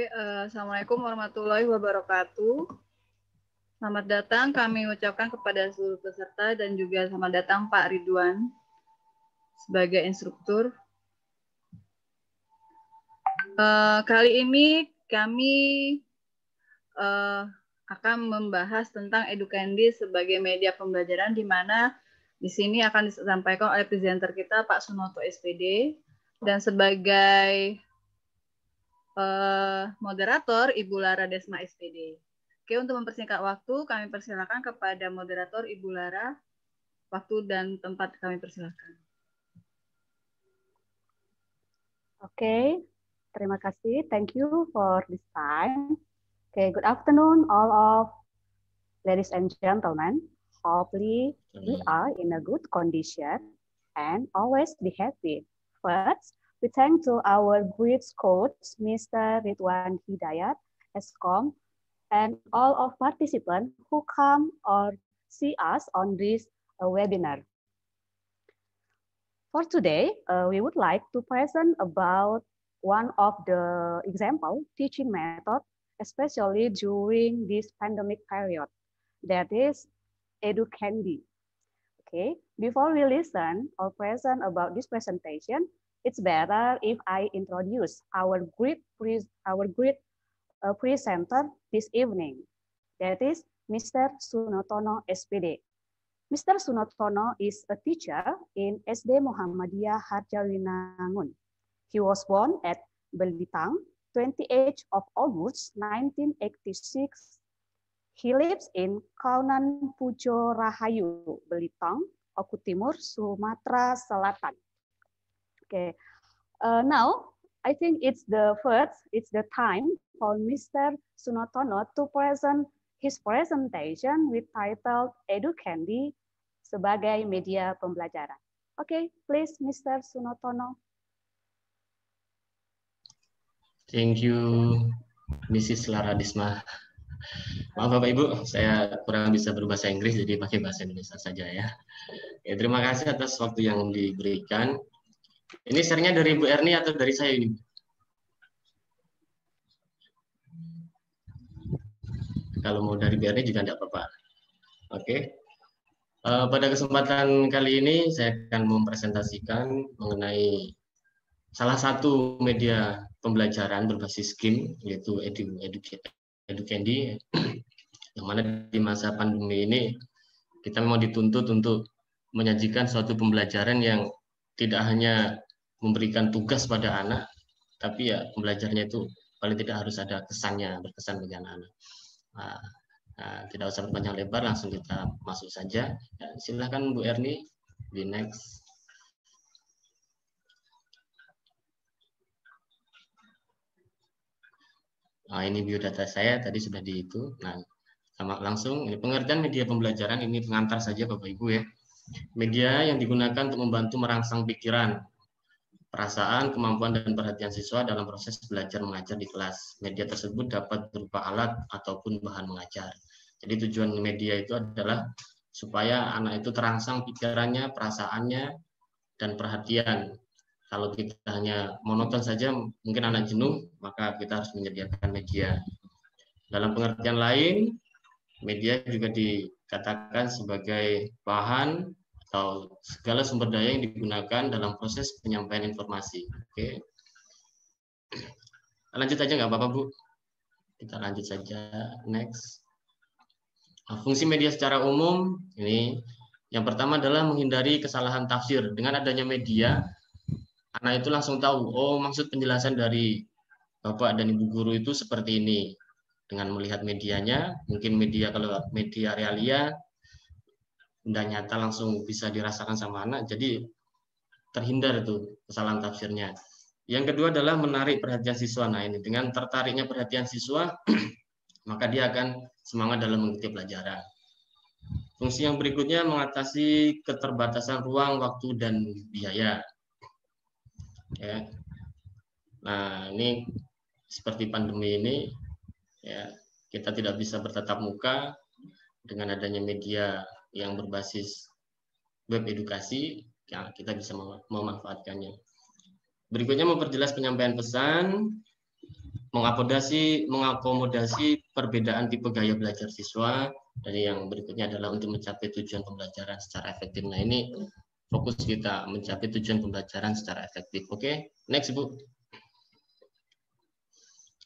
Assalamualaikum warahmatullahi wabarakatuh. Selamat datang kami ucapkan kepada seluruh peserta dan juga selamat datang Pak Ridwan sebagai instruktur. Kali ini kami akan membahas tentang Educandi sebagai media pembelajaran, di mana di sini akan disampaikan oleh presenter kita Pak Sunoto SPD, dan sebagai moderator Ibu Lara Desma SPD. Oke, untuk mempersingkat waktu, kami persilakan kepada moderator Ibu Lara. Waktu dan tempat kami persilakan. Oke, terima kasih. Thank you for this time. Okay, good afternoon, all of ladies and gentlemen. Hopefully, we are in a good condition and always be happy. First, we thank to our great coach, Mr. Ridwan Hidayat, ESCOM, and all of participants who come or see us on this webinar. For today, we would like to present about one of the example teaching method, especially during this pandemic period, that is Educandi. Okay, before we listen or present about this presentation, it's better if I introduce our great presenter this evening, that is Mr. Sunotono SPD. Mr. Sunotono is a teacher in SD Muhammadiyah Harjawinangun. He was born at Belitang, 28th of August 1986. He lives in Kaunan Pujo Rahayu, Belitang, Oku Timur, Sumatera Selatan. Okay, now I think it's the time for Mr. Sunotono to present his presentation with title Educandi sebagai media pembelajaran. Okay, please, Mr. Sunotono. Thank you, Mrs. Lara Desma. Maaf Bapak Ibu, saya kurang bisa berbahasa Inggris, jadi pakai bahasa Indonesia saja ya. Terima kasih atas waktu yang diberikan. Ini share-nya dari Bu Erni atau dari saya ini? Kalau mau dari Bu Erni juga tidak apa-apa. Oke. Pada kesempatan kali ini saya akan mempresentasikan mengenai salah satu media pembelajaran berbasis game, yaitu Educandi, yang mana di masa pandemi ini kita memang dituntut untuk menyajikan suatu pembelajaran yang tidak hanya memberikan tugas pada anak, tapi ya pembelajarannya itu paling tidak harus ada kesannya, berkesan bagi anak-anak. Tidak usah berpanjang lebar, langsung kita masuk saja. Silakan Bu Erni, di next. Ini biodata saya tadi sudah di itu. Nah, langsung ini pengertian media pembelajaran, ini pengantar saja Bapak Ibu ya. Media yang digunakan untuk membantu merangsang pikiran, perasaan, kemampuan dan perhatian siswa dalam proses belajar mengajar di kelas. Media tersebut dapat berupa alat ataupun bahan mengajar. Jadi tujuan media itu adalah supaya anak itu terangsang pikirannya, perasaannya, dan perhatian. Kalau kita hanya monoton saja, mungkin anak jenuh, maka kita harus menyediakan media. Dalam pengertian lain, media juga dikatakan sebagai bahan atau segala sumber daya yang digunakan dalam proses penyampaian informasi. Oke. Lanjut aja nggak apa-apa, Bu? Kita lanjut saja. Next. Fungsi media secara umum, ini yang pertama adalah menghindari kesalahan tafsir. Dengan adanya media, anak itu langsung tahu, oh maksud penjelasan dari Bapak dan Ibu guru itu seperti ini. Dengan melihat medianya, mungkin media kalau media realia, benda nyata langsung bisa dirasakan sama anak, jadi terhindar itu kesalahan tafsirnya. Yang kedua adalah menarik perhatian siswa. Nah ini dengan tertariknya perhatian siswa, maka dia akan semangat dalam mengikuti pelajaran. Fungsi yang berikutnya mengatasi keterbatasan ruang, waktu, dan biaya. Ya. Nah ini seperti pandemi ini, ya kita tidak bisa bertatap muka. Dengan adanya media yang berbasis web edukasi, ya, kita bisa memanfaatkannya. Berikutnya memperjelas penyampaian pesan. mengakomodasi perbedaan tipe gaya belajar siswa. Dari yang berikutnya adalah untuk mencapai tujuan pembelajaran secara efektif. Nah, ini fokus kita mencapai tujuan pembelajaran secara efektif. Oke, next Bu.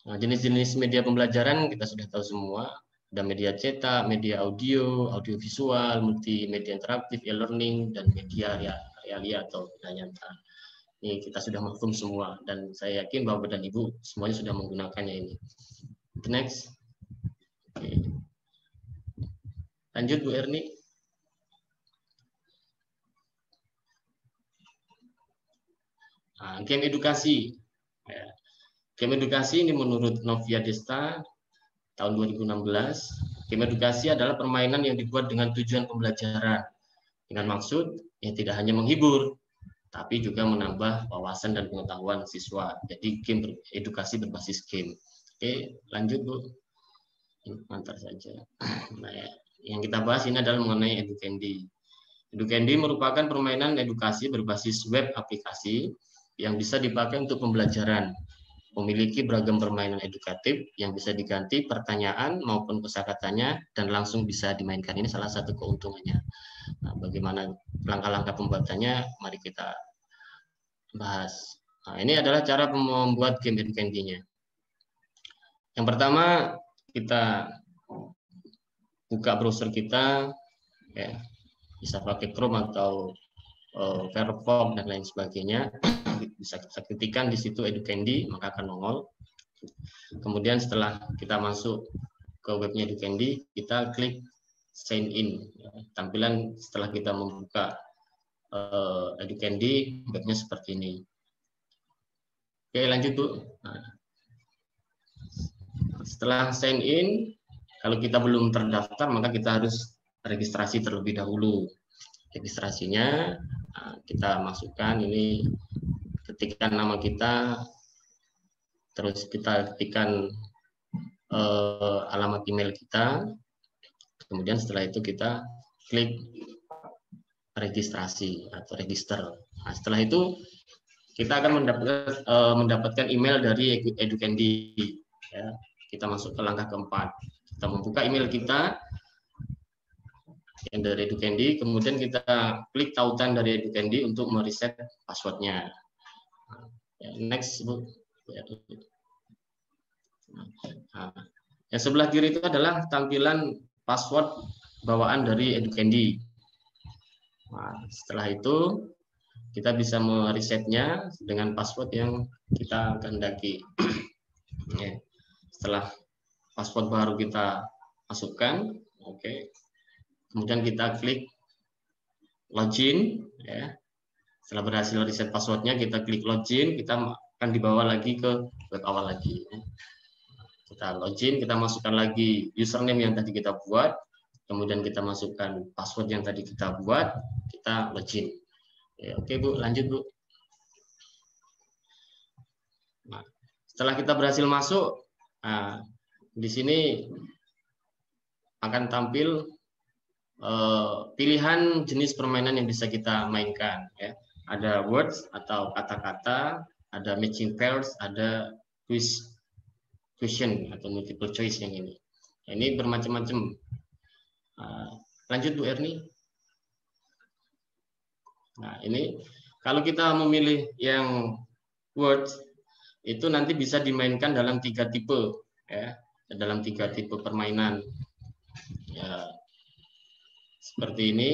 Nah, jenis-jenis media pembelajaran kita sudah tahu semua. Ada media cetak, media audio, audiovisual, multimedia interaktif, e-learning, dan media realia atau benda nyata. Ini kita sudah mafhum semua, dan saya yakin Bapak dan Ibu semuanya sudah menggunakannya ini. Next. Oke. Lanjut Bu Erni. Nah, game edukasi. Ya. Game edukasi ini menurut Novia Desta tahun 2016, game edukasi adalah permainan yang dibuat dengan tujuan pembelajaran. Dengan maksud yang tidak hanya menghibur, tapi juga menambah wawasan dan pengetahuan siswa. Jadi game edukasi berbasis game. Oke, lanjut Bu. Antar saja. Nah, yang kita bahas ini adalah mengenai EduCandy. EduCandy merupakan permainan edukasi berbasis web aplikasi yang bisa dipakai untuk pembelajaran. Memiliki beragam permainan edukatif yang bisa diganti pertanyaan maupun kosakatanya dan langsung bisa dimainkan. Ini salah satu keuntungannya. Nah, bagaimana langkah-langkah pembuatannya? Mari kita bahas. Nah, ini adalah cara membuat game EduCandy-nya. Yang pertama, kita buka browser kita, ya, bisa pakai Chrome atau Firefox dan lain sebagainya. Bisa kita ketikkan di situ EduCandy, maka akan nongol. Kemudian setelah kita masuk ke webnya EduCandy, kita klik sign in. Tampilan setelah kita membuka EduCandy, webnya seperti ini. Oke, lanjut Bu. Nah, setelah sign in, kalau kita belum terdaftar, maka kita harus registrasi terlebih dahulu. Registrasinya kita masukkan ini, ketikkan nama kita, terus kita ketikkan alamat email kita, kemudian setelah itu kita klik registrasi atau register. Nah, setelah itu kita akan mendapatkan email dari EduCandy. Ya, kita masuk ke langkah keempat. Kita membuka email kita yang dari EduCandy, kemudian kita klik tautan dari EduCandy untuk mereset passwordnya. Next, Bu. Nah, yang sebelah kiri itu adalah tampilan password bawaan dari EduCandy. Nah, setelah itu kita bisa meresetnya dengan password yang kita kehendaki. Setelah password baru kita masukkan, oke. Kemudian kita klik login, ya. Setelah berhasil reset passwordnya, kita klik login, kita akan dibawa lagi ke web awal lagi. Kita login, kita masukkan lagi username yang tadi kita buat, kemudian kita masukkan password yang tadi kita buat, kita login. Ya, oke Bu, lanjut Bu. Nah, setelah kita berhasil masuk, nah, di sini akan tampil pilihan jenis permainan yang bisa kita mainkan. Ya. Ada words atau kata-kata, ada matching pairs, ada quiz question atau multiple choice yang ini. Ini bermacam-macam. Lanjut Bu Erni. Nah, ini kalau kita memilih yang words, itu nanti bisa dimainkan dalam 3 tipe, ya, dalam 3 tipe permainan. Ya, seperti ini.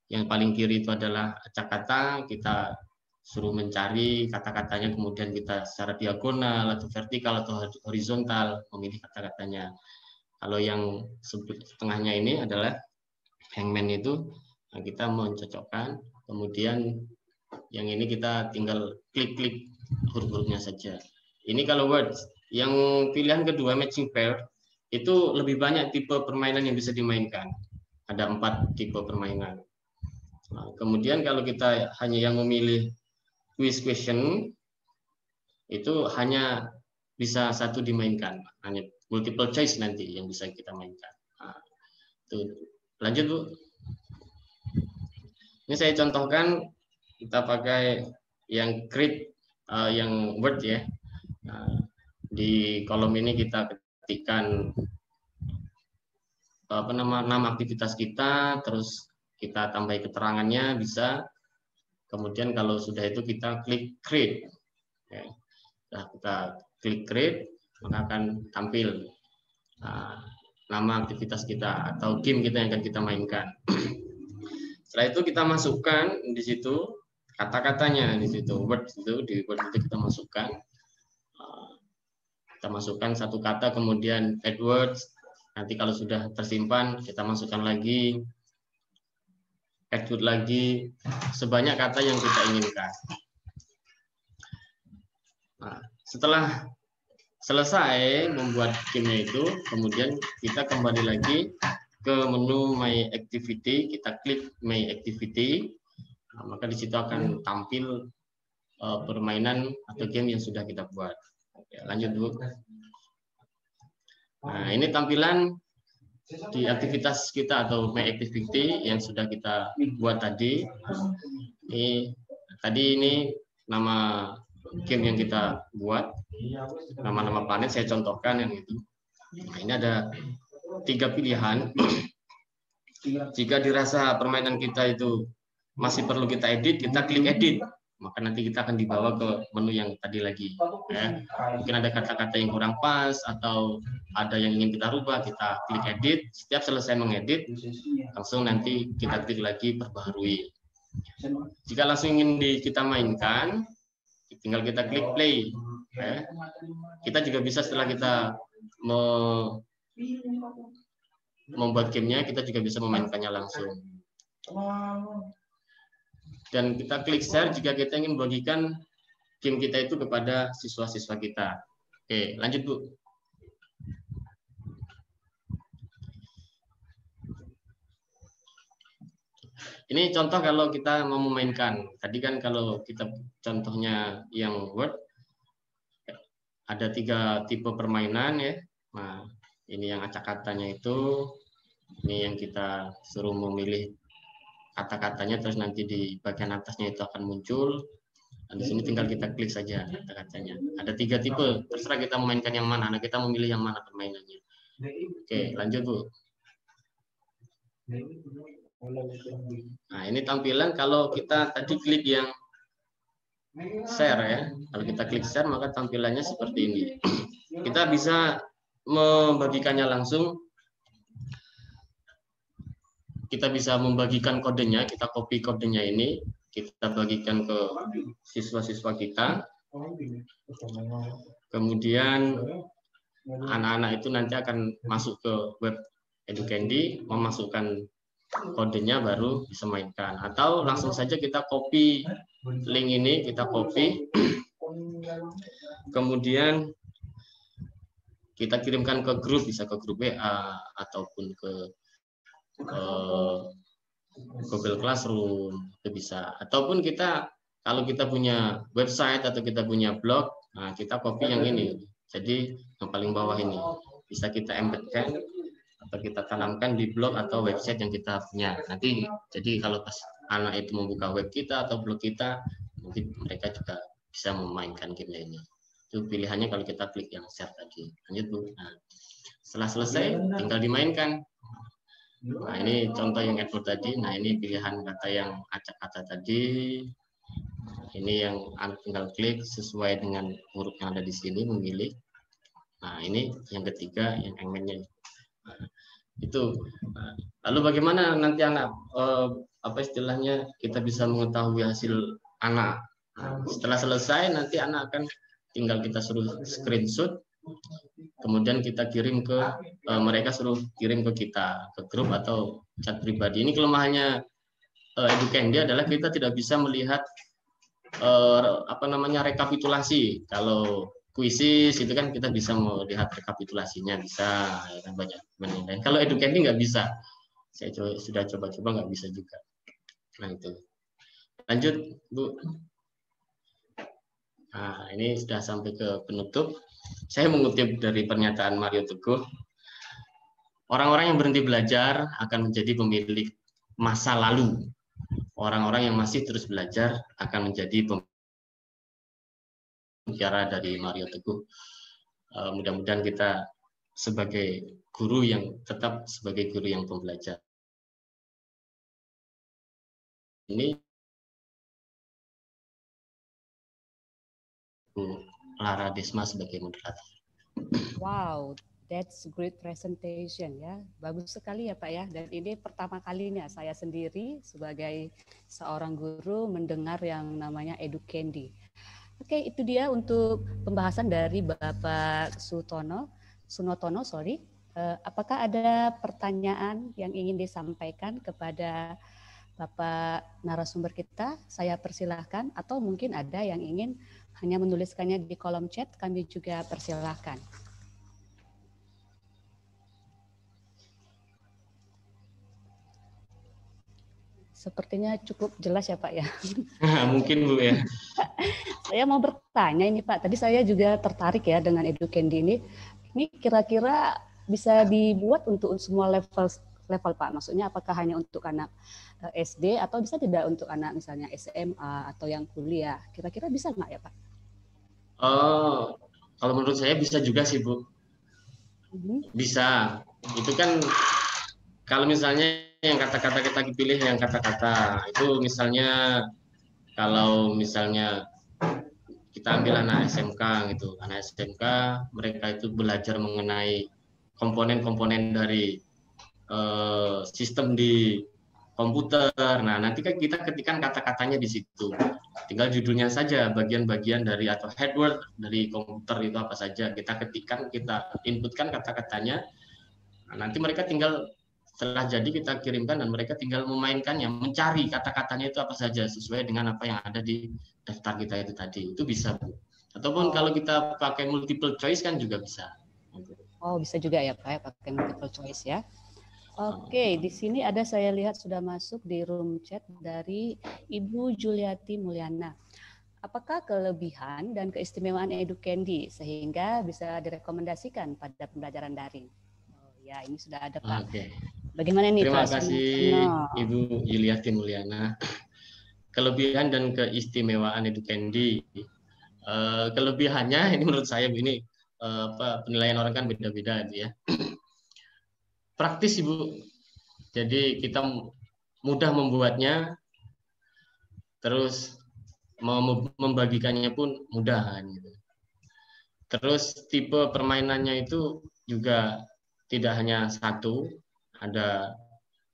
Yang paling kiri itu adalah acak kata, kita suruh mencari kata-katanya, kemudian kita secara diagonal atau vertikal atau horizontal memilih kata-katanya. Kalau yang tengahnya ini adalah hangman itu, nah kita mencocokkan, kemudian yang ini kita tinggal klik-klik huruf-hurufnya saja. Ini kalau words. Yang pilihan kedua matching pair itu lebih banyak tipe permainan yang bisa dimainkan. Ada 4 tipe permainan. Nah, kemudian kalau kita hanya yang memilih quiz question, itu hanya bisa 1 dimainkan, hanya multiple choice nanti yang bisa kita mainkan. Nah, itu. Lanjut Bu. Ini saya contohkan, kita pakai yang create, yang word ya. Nah, Di kolom ini kita ketikkan nama aktivitas kita, terus kita tambahi keterangannya bisa. Kemudian kalau sudah itu kita klik create. Ya. Nah, kita klik create, maka akan tampil nama aktivitas kita atau game kita yang akan kita mainkan. Setelah itu kita masukkan di situ kata-katanya, di situ word itu, di word itu kita masukkan. Kita masukkan satu kata, kemudian add words. Nanti kalau sudah tersimpan, kita masukkan lagi, add word lagi, sebanyak kata yang kita inginkan. Nah, setelah selesai membuat game itu, kemudian kita kembali lagi ke menu My Activity, kita klik My Activity, maka di situ akan tampil permainan atau game yang sudah kita buat. Oke, lanjut dulu. Nah, ini tampilan di aktivitas kita atau My Activity yang sudah kita buat tadi. Ini nama game yang kita buat, nama-nama planet saya contohkan yang itu. Nah, ini ada 3 pilihan. Jika dirasa permainan kita itu masih perlu kita edit, kita klik edit. Maka nanti kita akan dibawa ke menu yang tadi lagi. Ya. Mungkin ada kata-kata yang kurang pas atau ada yang ingin kita rubah, kita klik edit. Setiap selesai mengedit, langsung nanti kita klik lagi perbaharui. Jika langsung ingin kita mainkan, tinggal kita klik play. Ya. Kita juga bisa setelah kita membuat gamenya, kita juga bisa memainkannya langsung. Dan kita klik share jika kita ingin bagikan game kita itu kepada siswa-siswa kita. Oke, lanjut Bu. Ini contoh kalau kita mau memainkan. Tadi kan kalau kita contohnya yang Word, ada 3 tipe permainan ya. Nah, ini yang acak-katanya itu, ini yang kita suruh memilih kata-katanya, terus nanti di bagian atasnya itu akan muncul. Dan di sini tinggal kita klik saja kata-katanya. Ada 3 tipe, terserah kita memainkan yang mana. Nah, kita memilih yang mana permainannya. Oke, lanjut Bu. Nah, ini tampilan kalau kita tadi klik yang share ya. Kalau kita klik share, maka tampilannya seperti ini. Kita bisa membagikannya langsung. Kita bisa membagikan kodenya, kita copy kodenya ini, kita bagikan ke siswa-siswa kita. Kemudian anak-anak itu nanti akan masuk ke web Educandi, memasukkan kodenya baru bisa mainkan. Atau langsung saja kita copy link ini, kita copy. Kemudian kita kirimkan ke grup, bisa ke grup WA ataupun ke Google Classroom itu bisa, ataupun kita kalau kita punya website atau kita punya blog, nah kita copy yang ini, jadi yang paling bawah ini bisa kita embedkan atau kita tanamkan di blog atau website yang kita punya. Nanti jadi kalau pas anak itu membuka web kita atau blog kita, nanti mereka juga bisa memainkan game ini. Itu pilihannya kalau kita klik yang share tadi. Lanjut Bu. Nah, setelah selesai tinggal dimainkan. Nah, ini contoh yang Edward tadi. Nah, ini pilihan kata yang acak-kata tadi. Ini yang tinggal klik sesuai dengan huruf yang ada di sini, memilih. Nah, ini yang ketiga, yang engmennya. Nah, itu. Nah, lalu bagaimana nanti anak, apa istilahnya, kita bisa mengetahui hasil anak. Nah, setelah selesai, nanti anak akan tinggal kita suruh screenshot. Kemudian kita kirim ke mereka, suruh kirim ke kita, ke grup atau chat pribadi. Ini kelemahannya Educandi adalah kita tidak bisa melihat rekapitulasi. Kalau kuisis itu kan kita bisa melihat rekapitulasinya, bisa ya kan, banyak menilai. Kalau Educandi nggak bisa. Saya sudah coba-coba nggak bisa juga. Nah itu. Lanjut Bu. Nah ini sudah sampai ke penutup. Saya mengutip dari pernyataan Mario Teguh, orang-orang yang berhenti belajar akan menjadi pemilik masa lalu. Orang-orang yang masih terus belajar akan menjadi pemilik. Bicara dari Mario Teguh. mudah-mudahan kita sebagai guru yang tetap sebagai guru yang pembelajar. Ini Bu Lara Desma sebagai moderator. Wow, that's great presentation ya. Bagus sekali ya Pak ya. Dan ini pertama kalinya saya sendiri sebagai seorang guru mendengar yang namanya Educandi. Oke, itu dia untuk pembahasan dari Bapak Sunotono. Apakah ada pertanyaan yang ingin disampaikan kepada Bapak narasumber kita? Saya persilahkan, atau mungkin ada yang ingin hanya menuliskannya di kolom chat, kami juga persilahkan. Sepertinya cukup jelas ya Pak ya. Mungkin Bu ya. Saya mau bertanya ini Pak, tadi saya juga tertarik ya dengan Educandi ini. Ini kira-kira bisa dibuat untuk semua level Pak? Maksudnya apakah hanya untuk anak SD atau bisa tidak untuk anak misalnya SMA atau yang kuliah? Kira-kira bisa nggak ya Pak? Kalau menurut saya bisa juga sih Bu. Bisa. Itu kan kalau misalnya yang kata-kata kita pilih yang kata-kata itu misalnya kalau misalnya kita ambil anak SMK gitu, anak SMK mereka itu belajar mengenai komponen-komponen dari sistem di komputer. Nah, nanti kan kita ketikkan kata-katanya di situ. Tinggal judulnya saja, bagian-bagian dari atau headword dari komputer itu apa saja. Kita ketikkan, kita inputkan kata-katanya. Nah, nanti mereka tinggal setelah jadi kita kirimkan dan mereka tinggal memainkannya, mencari kata-katanya itu apa saja sesuai dengan apa yang ada di daftar kita itu tadi. Itu bisa, Bu. Ataupun kalau kita pakai multiple choice kan juga bisa. Oh, bisa juga ya Pak, pakai multiple choice ya. Oke, di sini ada saya lihat sudah masuk di room chat dari Ibu Juliati Mulyana. Apakah kelebihan dan keistimewaan Educandi sehingga bisa direkomendasikan pada pembelajaran daring? Oh, ya, ini sudah ada Pak. Oke. Bagaimana nih Terima Pak? kasih Ibu Juliati Mulyana. Kelebihan dan keistimewaan Educandi. Kelebihannya ini menurut saya ini penilaian orang kan beda-beda ya. Praktis Ibu. Jadi kita mudah membuatnya, terus membagikannya pun mudah gitu. Terus tipe permainannya itu juga tidak hanya satu, ada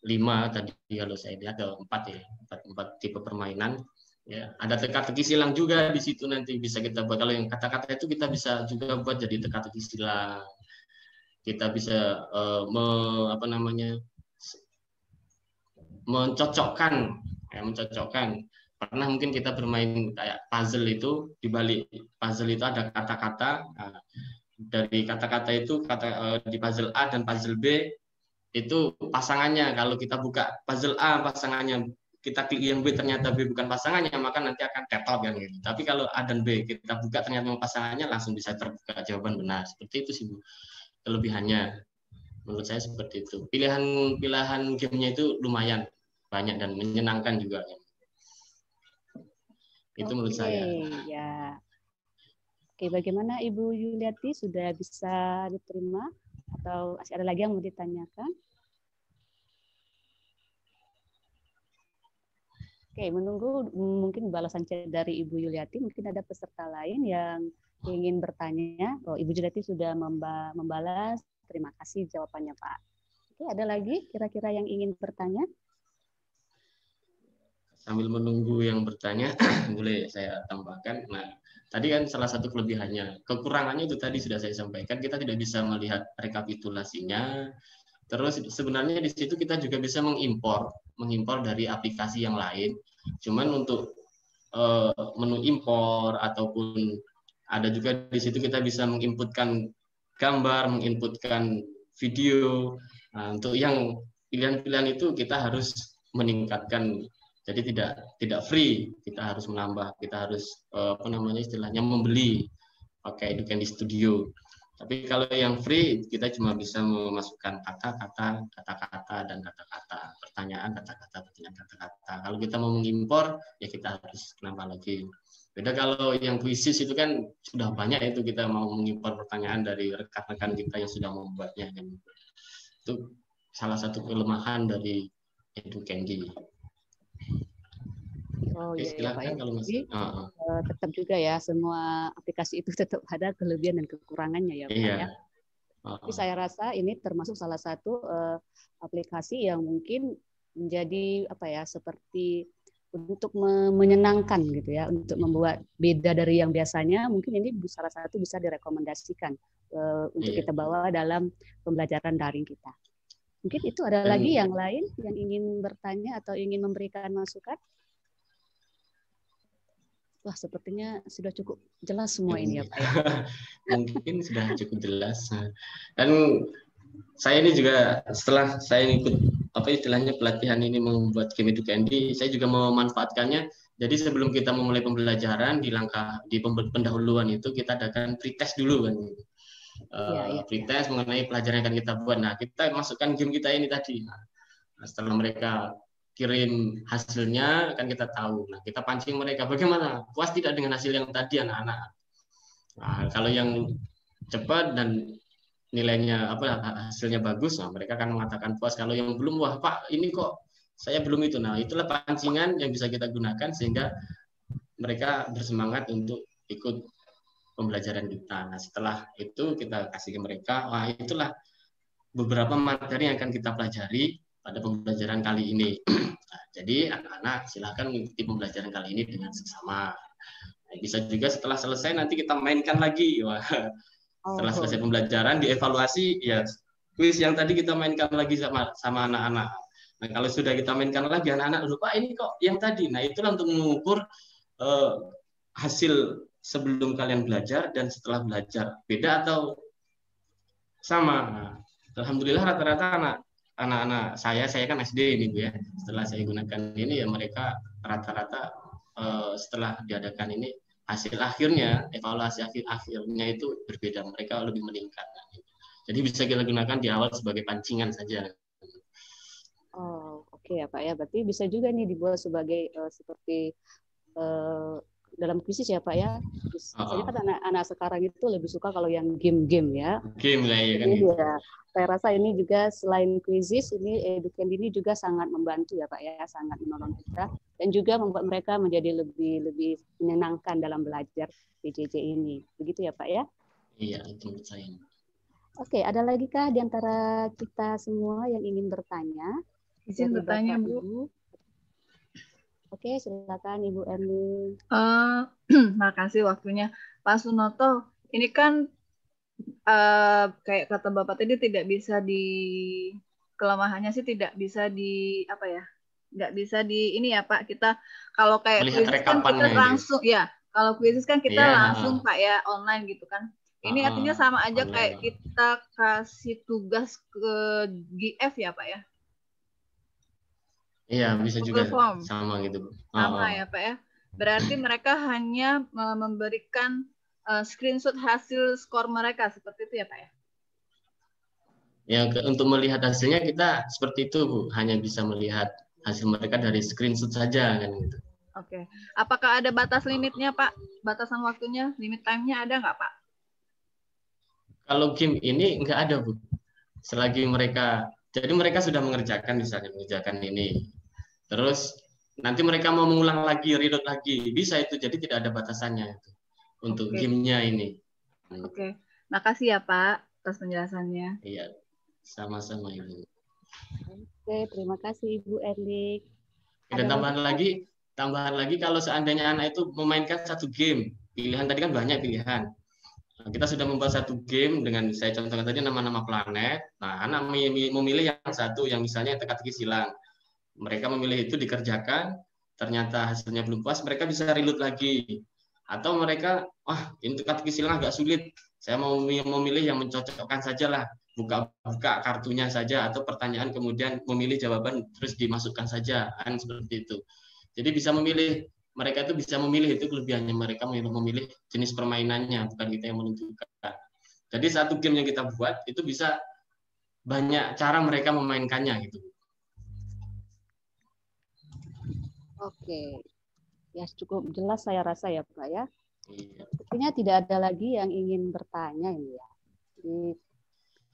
5 tadi kalau saya lihat, ada 4 ya, 4 tipe permainan. Ya, ada teka-teki silang juga di situ nanti bisa kita buat. Kalau yang kata-kata itu kita bisa juga buat jadi teka-teki silang. Kita bisa mencocokkan. Pernah mungkin kita bermain kayak puzzle itu, di balik puzzle itu ada kata-kata. Nah, dari kata-kata itu di puzzle A dan puzzle B itu pasangannya. Kalau kita buka puzzle A pasangannya, kita klik yang B ternyata B bukan pasangannya, maka nanti akan tetap kan gitu. Tapi kalau A dan B kita buka ternyata pasangannya, langsung bisa terbuka jawaban benar. Seperti itu sih Bu kelebihannya. Menurut saya seperti itu. Pilihan gamenya itu lumayan banyak dan menyenangkan juga. Itu menurut saya. Ya. Oke, bagaimana Ibu Yuliati, sudah bisa diterima atau masih ada lagi yang mau ditanyakan? Oke, menunggu mungkin balasan chat dari Ibu Yuliati. Mungkin ada peserta lain yang ingin bertanya. Oh, Ibu Yuliati sudah membalas. Terima kasih jawabannya, Pak. Oke, ada lagi kira-kira yang ingin bertanya? Sambil menunggu yang bertanya, boleh saya tambahkan. Nah, tadi kan salah satu kelebihannya. Kekurangannya itu tadi sudah saya sampaikan. Kita tidak bisa melihat rekapitulasinya. Terus sebenarnya di situ kita juga bisa mengimpor dari aplikasi yang lain. Cuman untuk menu impor ataupun ada juga di situ kita bisa menginputkan gambar, menginputkan video. Nah, untuk yang pilihan-pilihan itu kita harus meningkatkan. Jadi tidak free, kita harus menambah, kita harus istilahnya membeli pakai Educandi Studio. Tapi kalau yang free, kita cuma bisa memasukkan kata-kata, kata-kata, dan kata-kata. Pertanyaan, kata-kata, pertanyaan, kata-kata. Kalau kita mau mengimpor, ya kita harus nambah lagi. Beda kalau yang kuisis itu kan sudah banyak itu kita mau mengimpor pertanyaan dari rekan-rekan kita yang sudah membuatnya. Itu salah satu kelemahan dari Educandy. Oh Oke, iya, Pak silakan ya. kalau Jadi masih. tetap juga ya semua aplikasi itu tetap ada kelebihan dan kekurangannya ya Pak Iya. ya. Tapi saya rasa ini termasuk salah satu aplikasi yang mungkin menjadi apa ya, seperti untuk menyenangkan gitu ya, untuk membuat beda dari yang biasanya. Mungkin ini salah satu bisa direkomendasikan untuk kita bawa dalam pembelajaran daring kita. Mungkin itu ada lagi yang lain yang ingin bertanya atau ingin memberikan masukan? Wah, sepertinya sudah cukup jelas semua ini ya Pak ya. Mungkin sudah cukup jelas. Dan saya ini juga setelah saya ikut apa istilahnya pelatihan ini membuat game Educandy, saya juga memanfaatkannya. Jadi sebelum kita memulai pembelajaran di pendahuluan itu kita adakan pretest dulu kan. Pretest mengenai pelajaran yang akan kita buat. Nah, kita masukkan game kita ini tadi. Nah, setelah mereka kirim hasilnya kan kita tahu. Nah, kita pancing mereka bagaimana, puas tidak dengan hasil yang tadi anak-anak. Nah, kalau yang cepat dan nilainya hasilnya bagus, nah mereka akan mengatakan puas. Kalau yang belum, wah Pak ini kok saya belum itu. Nah, itulah pancingan yang bisa kita gunakan sehingga mereka bersemangat untuk ikut pembelajaran kita. Nah, setelah itu kita kasih ke mereka, wah itulah beberapa materi yang akan kita pelajari pada pembelajaran kali ini. Nah, jadi anak-anak silakan mengikuti pembelajaran kali ini dengan seksama. Nah, bisa juga setelah selesai nanti kita mainkan lagi. Wah, setelah selesai pembelajaran dievaluasi, ya kuis yang tadi kita mainkan lagi sama anak-anak. Nah, kalau sudah kita mainkan lagi, anak-anak lupa ini kok yang tadi. Nah, itulah untuk mengukur hasil sebelum kalian belajar dan setelah belajar. Beda atau sama? Nah, alhamdulillah rata-rata anak-anak saya kan SD ini Bu ya. Setelah saya gunakan ini ya mereka rata-rata setelah diadakan ini hasil akhirnya, evaluasi akhirnya itu berbeda, mereka lebih meningkat. Jadi bisa kita gunakan di awal sebagai pancingan saja. Oh, oke ya Pak ya. Berarti bisa juga nih dibuat sebagai seperti dalam kuisis ya Pak ya. Biasanya kan anak-anak sekarang itu lebih suka kalau yang game-game ya. Game lah ya kan. Gitu. Ya. Saya rasa ini juga selain kuisis, ini Educandy ini juga sangat membantu ya Pak ya, sangat menolong kita dan juga membuat mereka menjadi lebih menyenangkan dalam belajar PJJ ini. Begitu ya Pak ya? Iya, itu menurut saya. Oke, ada lagi kah di antara kita semua yang ingin bertanya? Izin bertanya, Bu. Ibu. Oke, silakan Ibu Erni. Makasih waktunya. Pak Sunoto, ini kan kayak kata Bapak tadi tidak bisa kelemahannya sih tidak bisa nggak bisa ini ya Pak, kita kalau kayak kuisis kan kita langsung ya, kalau kuisis kan kita langsung Pak ya online gitu kan. Ini artinya sama aja online. Kayak kita kasih tugas ke GF ya Pak ya. Iya, bisa Google juga Form. sama gitu. Sama ya Pak ya. Berarti mereka hanya memberikan screenshot hasil skor mereka, seperti itu ya Pak ya? Ya, untuk melihat hasilnya kita seperti itu Bu, hanya bisa melihat hasil mereka dari screenshot saja kan gitu. Oke. Apakah ada batas limitnya Pak? Batasan waktunya, limit time-nya ada nggak Pak? Kalau game ini nggak ada Bu. Selagi mereka, jadi mereka sudah mengerjakan misalnya mengerjakan ini, terus nanti mereka mau mengulang lagi, reload lagi, bisa itu. Jadi tidak ada batasannya itu untuk gamenya ini. Oke, makasih ya Pak atas penjelasannya. Iya, sama-sama Ibu. Oke, terima kasih Ibu Erlik. Dan tambahan lagi kalau seandainya anak itu memainkan satu game, pilihan tadi kan banyak pilihan. Nah, kita sudah membuat satu game dengan saya contohkan tadi nama-nama planet. Nah, anak memilih yang satu yang misalnya teka-teki silang. Mereka memilih itu dikerjakan, ternyata hasilnya belum puas, mereka bisa reload lagi. Atau mereka, wah ini teka-teki silang agak sulit, saya mau memilih yang mencocokkan saja lah, buka kartunya saja atau pertanyaan kemudian memilih jawaban terus dimasukkan saja, kan seperti itu. Jadi bisa memilih, mereka itu bisa memilih, itu kelebihannya, mereka memilih jenis permainannya, bukan kita yang menentukan. Jadi satu game yang kita buat itu bisa banyak cara mereka memainkannya gitu. Oke, ya cukup jelas saya rasa ya Pak ya. Iya. Sepertinya tidak ada lagi yang ingin bertanya ini ya. Di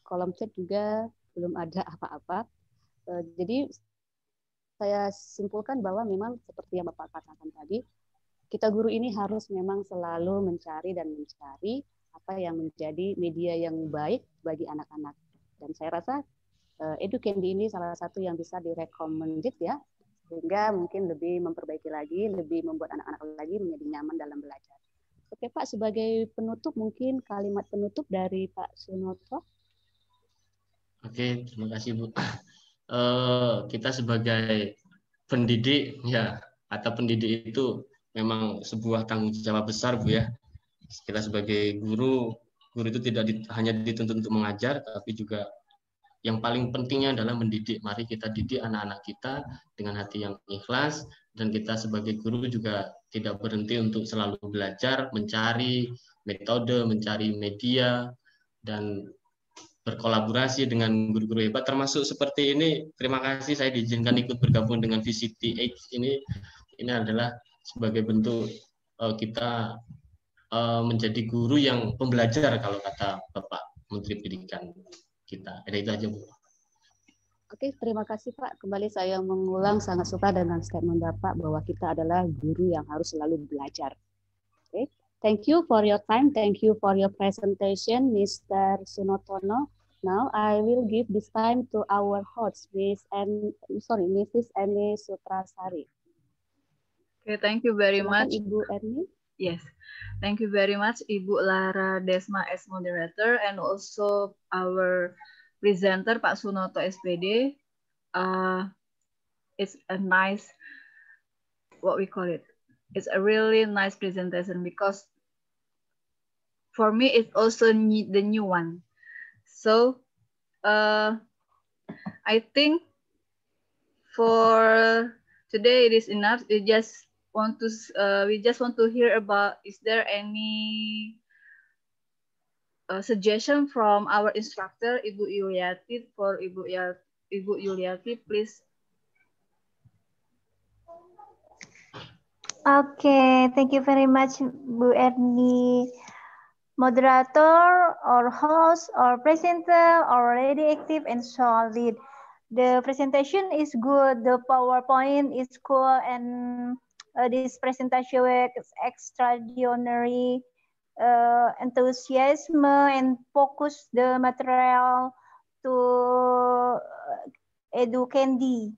kolom chat juga belum ada apa-apa. Jadi saya simpulkan bahwa memang seperti yang Bapak katakan tadi, kita guru ini harus memang selalu mencari dan mencari apa yang menjadi media yang baik bagi anak-anak. Dan saya rasa Educandy ini salah satu yang bisa direkomended ya, sehingga mungkin lebih memperbaiki lagi, lebih membuat anak-anak lagi menjadi nyaman dalam belajar. Oke Pak, sebagai penutup mungkin kalimat penutup dari Pak Sunoto. Oke, terima kasih Bu. Kita sebagai pendidik ya, atau pendidik itu memang sebuah tanggung jawab besar Bu ya. Kita sebagai guru itu tidak hanya dituntut untuk mengajar, tapi juga yang paling pentingnya adalah mendidik. Mari kita didik anak-anak kita dengan hati yang ikhlas, dan kita sebagai guru juga tidak berhenti untuk selalu belajar, mencari metode, mencari media, dan berkolaborasi dengan guru-guru hebat, termasuk seperti ini. Terima kasih saya diizinkan ikut bergabung dengan VCTH ini. Ini adalah sebagai bentuk kita menjadi guru yang pembelajar kalau kata Bapak Menteri Pendidikan kita. Ada itu aja Bu. Oke, terima kasih Pak. Kembali saya mengulang, sangat suka dengan statement Bapak bahwa kita adalah guru yang harus selalu belajar. Oke, thank you for your time. Thank you for your presentation, Mr. Sunotono. Now I will give this time to our host, Mrs. Eni Sutrasari. Okay, thank you very Silakan, much. Ibu Eni. Yes, thank you very much, Ibu Lara Desma as moderator, and also our presenter Pak Sunoto SPD. It's a nice, what we call it, it's a really nice presentation, because for me it's also the new one. So I think for today it is enough. We just want to hear about, is there any suggestion from our instructor, Ibu Yuliati? For Ibu Yuliati, please. Okay, thank you very much, Bu Erni. Moderator or host or presenter already active and solid. The presentation is good, the PowerPoint is cool, and this presentation is extraordinary enthusiasm and focus the material to Educandy.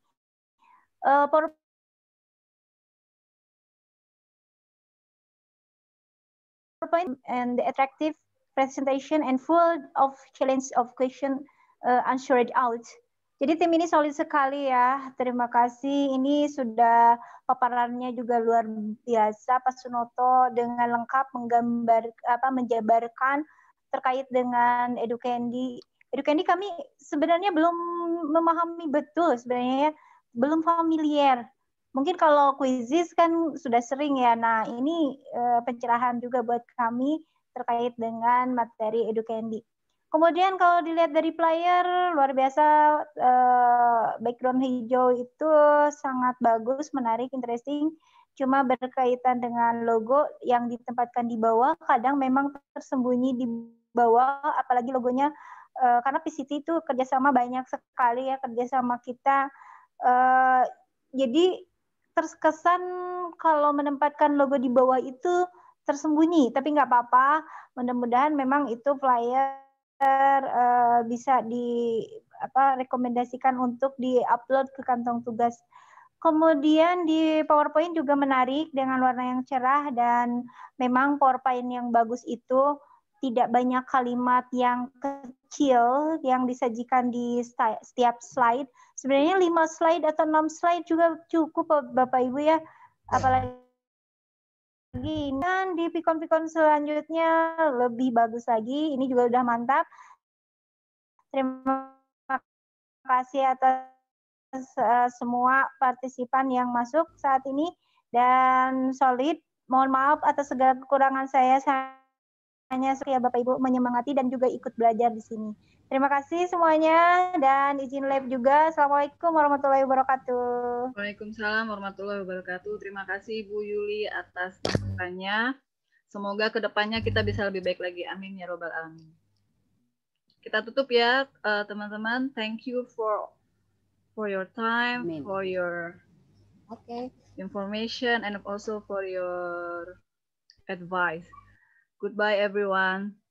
PowerPoint and the attractive presentation and full of challenge of question answered out. Jadi tim ini solid sekali ya. Terima kasih. Ini sudah paparannya juga luar biasa, Pak Sunoto, dengan lengkap menjabarkan terkait dengan Educandy. Educandy kami sebenarnya belum memahami betul, sebenarnya belum familiar. Mungkin kalau quizzes kan sudah sering ya. Nah, ini pencerahan juga buat kami terkait dengan materi Educandy. Kemudian kalau dilihat dari player, luar biasa, background hijau itu sangat bagus, menarik, interesting. Cuma berkaitan dengan logo yang ditempatkan di bawah, kadang memang tersembunyi di bawah, apalagi logonya, karena PCT itu kerjasama banyak sekali ya, kerjasama kita. Jadi terkesan kalau menempatkan logo di bawah itu tersembunyi, tapi nggak apa-apa. Mudah-mudahan memang itu flyer bisa rekomendasikan untuk di-upload ke kantong tugas. Kemudian di PowerPoint juga menarik dengan warna yang cerah, dan memang PowerPoint yang bagus itu tidak banyak kalimat yang kecil yang disajikan di setiap slide. Sebenarnya 5 slide atau 6 slide juga cukup Bapak Ibu ya. Apalagi dan di pikon-pikon selanjutnya lebih bagus lagi. Ini juga udah mantap. Terima kasih atas semua partisipan yang masuk saat ini dan solid. Mohon maaf atas segala kekurangan saya semuanya ya Bapak Ibu menyemangati dan juga ikut belajar di sini. Terima kasih semuanya dan izin live juga. Assalamualaikum warahmatullahi wabarakatuh. Waalaikumsalam warahmatullahi wabarakatuh. Terima kasih Bu Yuli atas masukannya. Semoga kedepannya kita bisa lebih baik lagi. Amin ya robbal alamin. Kita tutup ya teman-teman. Thank you for your time, Amin. for your information, and also for your advice. Goodbye everyone.